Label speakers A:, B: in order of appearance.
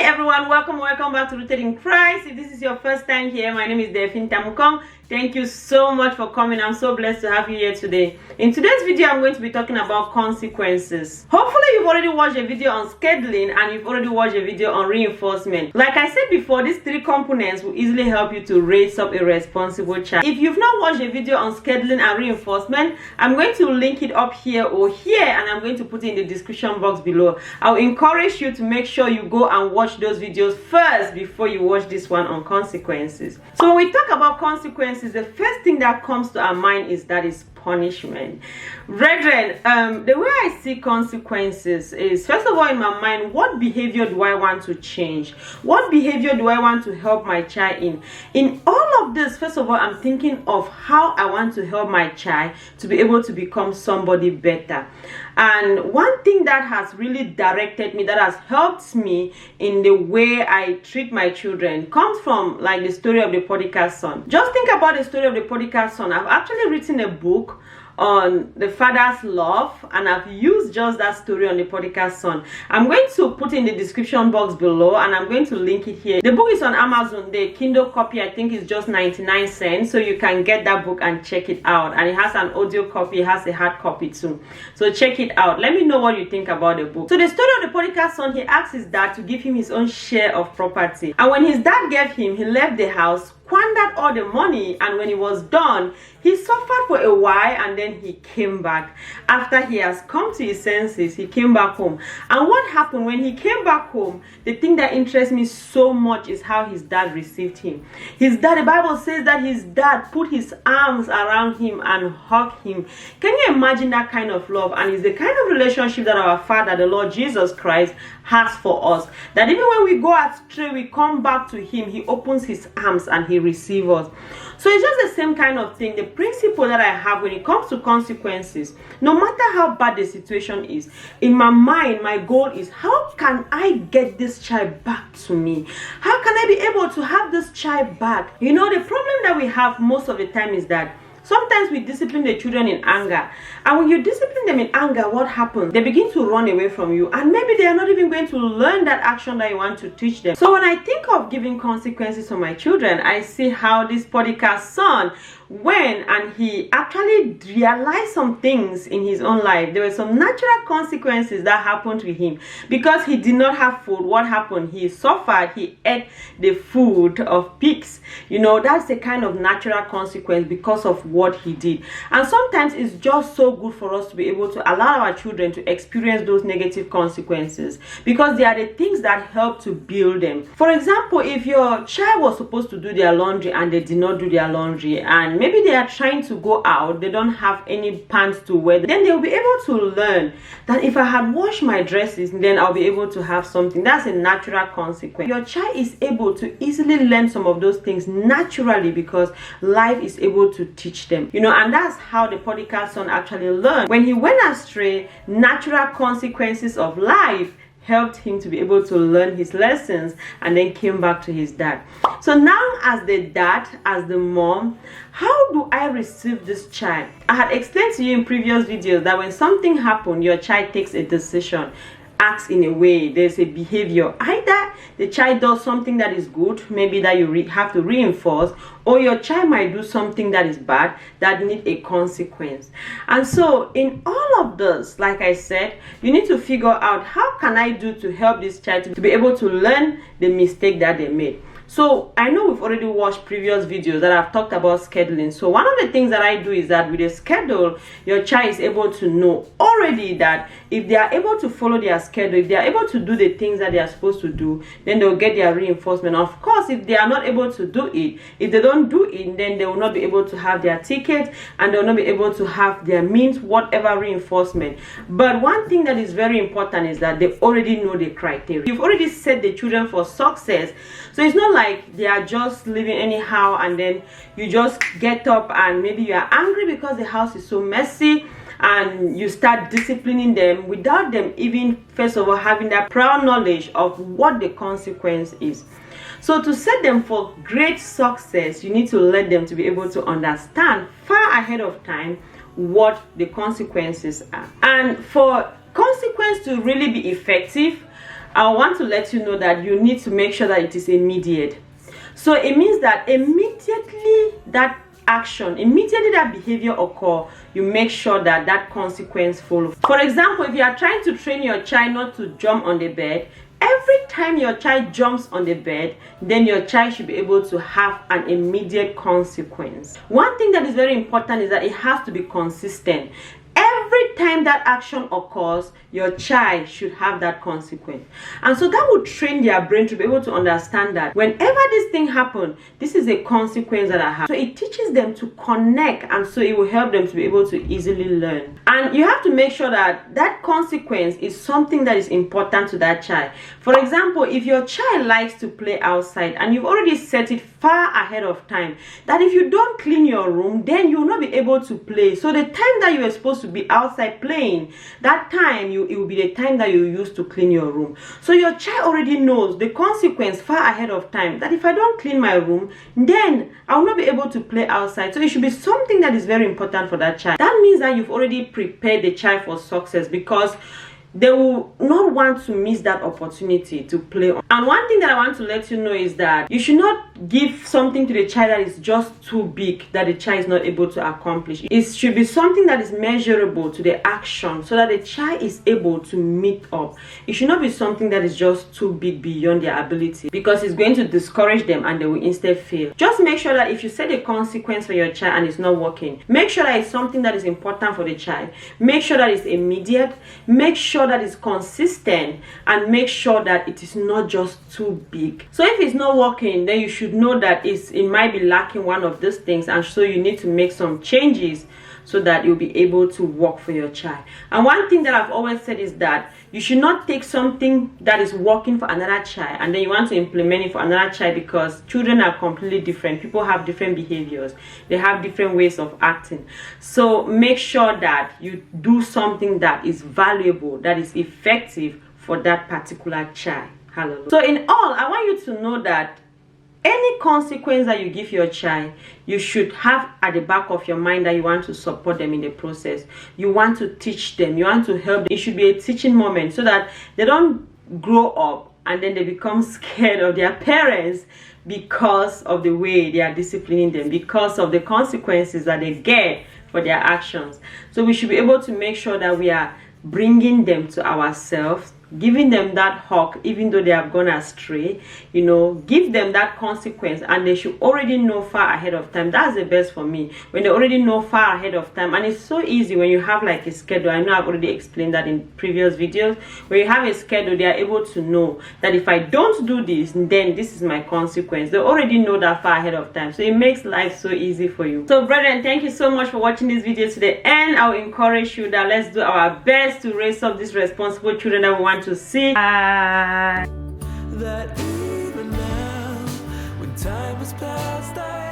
A: Everyone, welcome back to Rooted in Christ. If this is your first time here, my name is Delphine Tamukong. Thank you so much for coming. I'm so blessed to have you here today. In today's video, I'm going to be talking about consequences. Hopefully you've already watched a video on scheduling and you've already watched a video on reinforcement. Like I said before, these three components will easily help you to raise up a responsible child. If you've not watched a video on scheduling and reinforcement, I'm going to link it up here or here, and I'm going to put it in the description box below. I'll encourage you to make sure you go and watch those videos first before you watch this one on consequences. So when we talk about consequences, the first thing that comes to our mind is punishment. Brethren, the way I see consequences is, first of all, in my mind, what behavior do I want to change? What behavior do I want to help my child in? In all of this, first of all, I'm thinking of how I want to help my child to be able to become somebody better. And one thing that has really directed me, that has helped me in the way I treat my children, comes from like the story of the prodigal son. Just think about the story of the prodigal son. I've actually written a book on the father's love, and I've used just that story on the prodigal son. I'm going to put in the description box below, and I'm going to link it here. The book is on Amazon. The Kindle copy, I think, is just 99 cents, so you can get that book and check it out. And it has an audio copy, it has a hard copy too, so check it out. Let me know what you think about the book. So the story of the prodigal son, he asked his dad to give him his own share of property, and when his dad gave him, he left the house, squandered all the money, and when he was done, he suffered for a while, and then he came back. After he has come to his senses, he came back home. And what happened when he came back home, the thing that interests me so much is how his dad received him. His dad, the Bible says that his dad put his arms around him and hugged him. Can you imagine that kind of love? And it's the kind of relationship that our Father, the Lord Jesus Christ, has for us. That even when we go astray, we come back to him, he opens his arms and he receives us. So it's just the same kind of thing. The principle that I have when it comes to consequences, no matter how bad the situation is, in my mind, my goal is, how can I get this child back to me? How can I be able to have this child back? You know, the problem that we have most of the time is that sometimes we discipline the children in anger. And when you discipline them in anger, what happens? They begin to run away from you. And maybe they are not even going to learn that action that you want to teach them. So when I think of giving consequences to my children, I see how this prodigal son went and he actually realized some things in his own life. There were some natural consequences that happened to him. Because he did not have food, what happened? He suffered. He ate the food of pigs. You know, that's the kind of natural consequence because of what he did. And sometimes it's just so good for us to be able to allow our children to experience those negative consequences, because they are the things that help to build them. For example, if your child was supposed to do their laundry and they did not do their laundry, and maybe they are trying to go out, they don't have any pants to wear, then they'll be able to learn that if I had washed my dresses, then I'll be able to have something. That's a natural consequence. Your child is able to easily learn some of those things naturally because life is able to teach them. You know, and that's how the prodigal son actually learned. When he went astray, natural consequences of life helped him to be able to learn his lessons and then came back to his dad. So now, as the dad, as the mom, how do I receive this child? I had explained to you in previous videos that when something happens, your child takes a decision, acts in a way, there's a behavior. Either the child does something that is good, maybe that you have to reinforce, or your child might do something that is bad that needs a consequence. And so in all of this, like I said, you need to figure out, how can I do to help this child to be able to learn the mistake that they made. So I know we've already watched previous videos that I've talked about scheduling. So one of the things that I do is that with a schedule, your child is able to know already that if they are able to follow their schedule, if they are able to do the things that they are supposed to do, then they'll get their reinforcement. Of course, if they are not able to do it, if they don't do it, then they will not be able to have their ticket and they will not be able to have their means, whatever reinforcement. But one thing that is very important is that they already know the criteria. You've already set the children for success. So it's not like they are just living anyhow and then you just get up and maybe you are angry because the house is so messy and you start disciplining them without them even, first of all, having that prior knowledge of what the consequence is. So to set them for great success, you need to let them to be able to understand far ahead of time what the consequences are. And for consequence to really be effective, I want to let you know that you need to make sure that it is immediate. So it means that immediately that behavior occur, you make sure that that consequence follows. For example, if you are trying to train your child not to jump on the bed, every time your child jumps on the bed, then your child should be able to have an immediate consequence. One thing that is very important is that it has to be consistent. Every time that action occurs, your child should have that consequence. And so that will train their brain to be able to understand that whenever this thing happens, this is a consequence that I have. So it teaches them to connect, and so it will help them to be able to easily learn. And you have to make sure that that consequence is something that is important to that child. For example, if your child likes to play outside and you've already set it far ahead of time, that if you don't clean your room, then you will not be able to play. So the time that you are supposed to be outside playing, that time it will be the time that you use to clean your room. So your child already knows the consequence far ahead of time, that if I don't clean my room, then I will not be able to play outside. So it should be something that is very important for that child. That means that you've already prepared the child for success, because they will not want to miss that opportunity to play on. And one thing that I want to let you know is that you should not give something to the child that is just too big, that the child is not able to accomplish. It should be something that is measurable to the action, so that the child is able to meet up. It should not be something that is just too big beyond their ability, because it's going to discourage them and they will instead fail. Just make sure that if you set a consequence for your child and it's not working, make sure that it's something that is important for the child. Make sure that it's immediate. Make sure that is consistent, and make sure that it is not just too big. So if it's not working, then you should know that it might be lacking one of these things, and so you need to make some changes so that you'll be able to work for your child. And one thing that I've always said is that you should not take something that is working for another child and then you want to implement it for another child, because children are completely different. People have different behaviors. They have different ways of acting. So make sure that you do something that is valuable, that is effective for that particular child. Hallelujah. So in all, I want you to know that any consequence that you give your child, you should have at the back of your mind that you want to support them in the process. You want to teach them. You want to help them. It should be a teaching moment, so that they don't grow up and then they become scared of their parents because of the way they are disciplining them, because of the consequences that they get for their actions. So we should be able to make sure that we are bringing them to ourselves, giving them that hug even though they have gone astray. Give them that consequence, and they should already know far ahead of time. That's the best for me, when they already know far ahead of time. And it's so easy when you have like a schedule. I know I've already explained that in previous videos. When you have a schedule, they are able to know that if I don't do this, then this is my consequence. They already know that far ahead of time, so it makes life so easy for you. So brethren, thank you so much for watching this video to the end. I will encourage you that let's do our best to raise up these responsible children that we want to see. That even now, when time has passed,